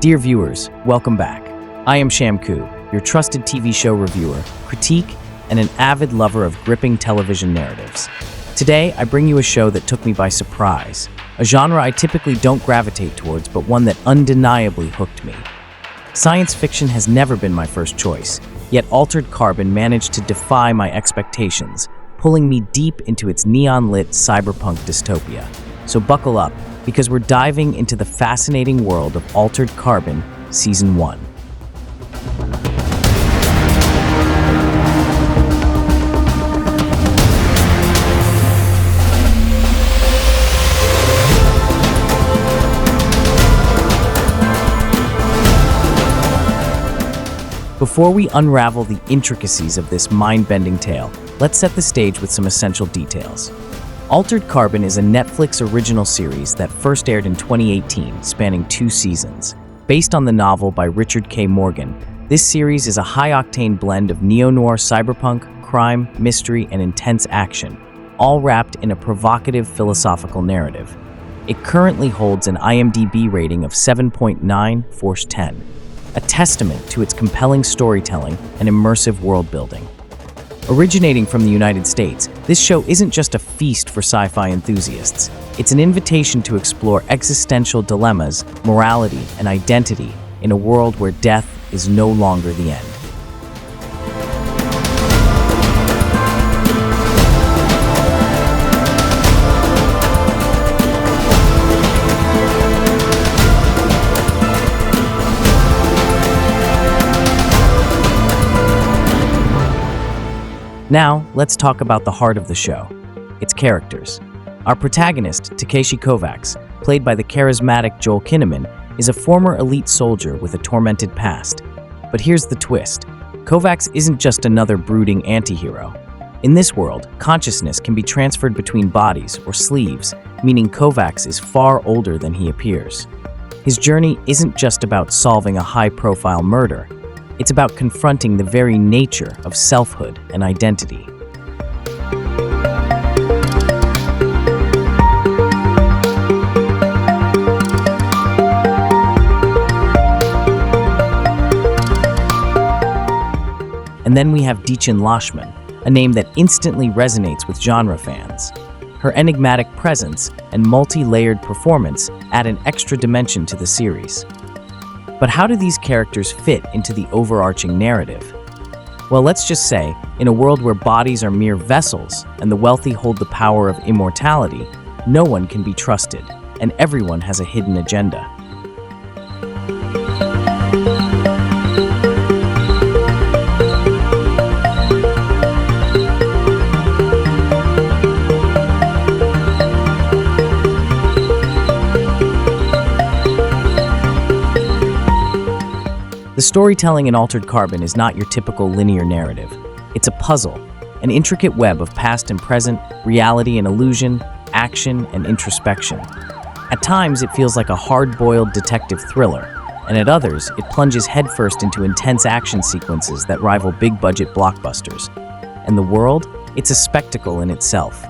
Dear viewers, welcome back. I am Shamku, your trusted TV show reviewer, critique, and an avid lover of gripping television narratives. Today, I bring you a show that took me by surprise, a genre I typically don't gravitate towards, but one that undeniably hooked me. Science fiction has never been my first choice, yet Altered Carbon managed to defy my expectations, pulling me deep into its neon-lit cyberpunk dystopia. So buckle up, because we're diving into the fascinating world of Altered Carbon Season 1. Before we unravel the intricacies of this mind-bending tale, let's set the stage with some essential details. Altered Carbon is a Netflix original series that first aired in 2018, spanning 2 seasons. Based on the novel by Richard K. Morgan, this series is a high-octane blend of neo-noir cyberpunk, crime, mystery, and intense action, all wrapped in a provocative philosophical narrative. It currently holds an IMDb rating of 7.9/10, a testament to its compelling storytelling and immersive world-building. Originating from the United States, this show isn't just a feast for sci-fi enthusiasts. It's an invitation to explore existential dilemmas, morality, and identity in a world where death is no longer the end. Now, let's talk about the heart of the show, its characters. Our protagonist, Takeshi Kovacs, played by the charismatic Joel Kinnaman, is a former elite soldier with a tormented past. But here's the twist. Kovacs isn't just another brooding anti-hero. In this world, consciousness can be transferred between bodies or sleeves, meaning Kovacs is far older than he appears. His journey isn't just about solving a high-profile murder. It's about confronting the very nature of selfhood and identity. And then we have Dichin Lashman, a name that instantly resonates with genre fans. Her enigmatic presence and multi-layered performance add an extra dimension to the series. But how do these characters fit into the overarching narrative? Well, let's just say, in a world where bodies are mere vessels and the wealthy hold the power of immortality, no one can be trusted, and everyone has a hidden agenda. The storytelling in Altered Carbon is not your typical linear narrative. It's a puzzle, an intricate web of past and present, reality and illusion, action and introspection. At times, it feels like a hard-boiled detective thriller, and at others, it plunges headfirst into intense action sequences that rival big-budget blockbusters. And the world? It's a spectacle in itself.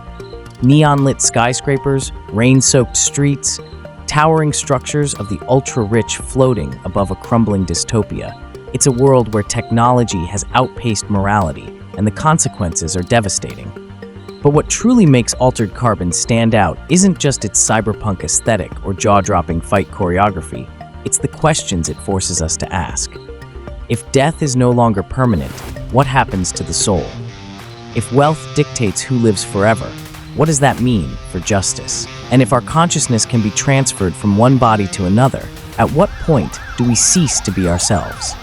Neon-lit skyscrapers, rain-soaked streets, towering structures of the ultra-rich floating above a crumbling dystopia. It's a world where technology has outpaced morality, and the consequences are devastating. But what truly makes Altered Carbon stand out isn't just its cyberpunk aesthetic or jaw-dropping fight choreography, it's the questions it forces us to ask. If death is no longer permanent, what happens to the soul? If wealth dictates who lives forever, what does that mean for justice? And if our consciousness can be transferred from one body to another, at what point do we cease to be ourselves?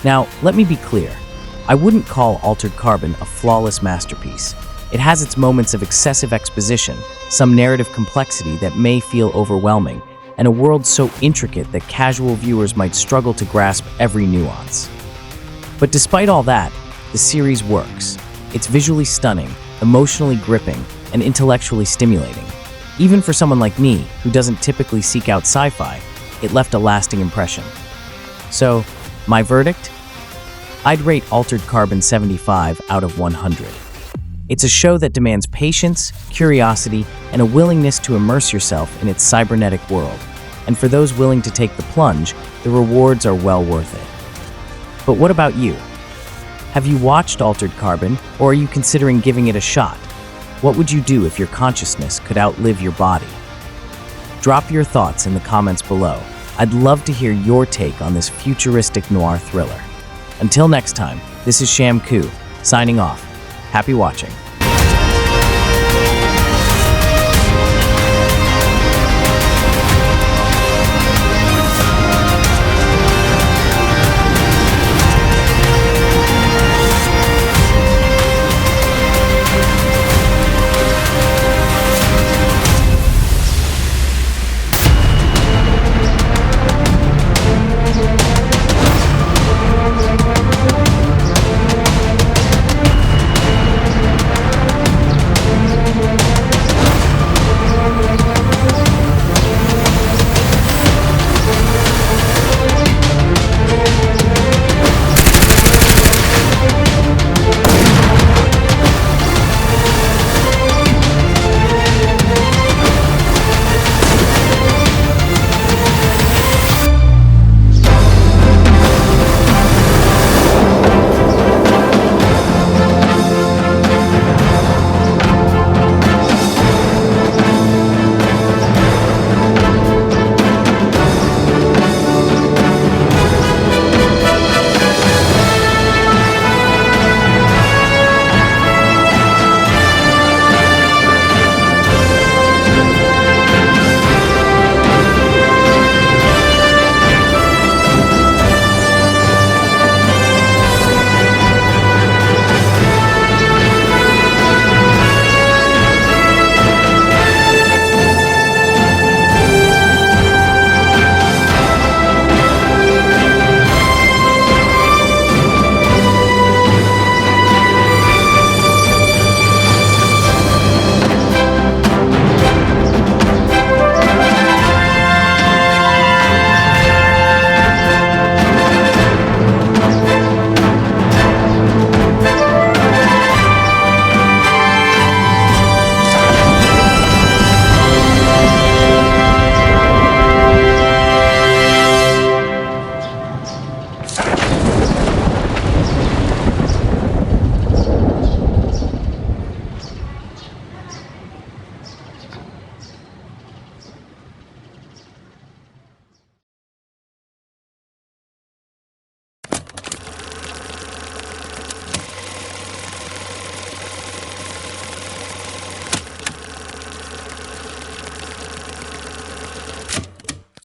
Now, let me be clear. I wouldn't call Altered Carbon a flawless masterpiece. It has its moments of excessive exposition, some narrative complexity that may feel overwhelming, and a world so intricate that casual viewers might struggle to grasp every nuance. But despite all that, the series works. It's visually stunning, emotionally gripping, and intellectually stimulating. Even for someone like me, who doesn't typically seek out sci-fi, it left a lasting impression. So, my verdict? I'd rate Altered Carbon 75 out of 100. It's a show that demands patience, curiosity, and a willingness to immerse yourself in its cybernetic world. And for those willing to take the plunge, the rewards are well worth it. But what about you? Have you watched Altered Carbon, or are you considering giving it a shot? What would you do if your consciousness could outlive your body? Drop your thoughts in the comments below. I'd love to hear your take on this futuristic noir thriller. Until next time, this is Sham Ku, signing off. Happy watching.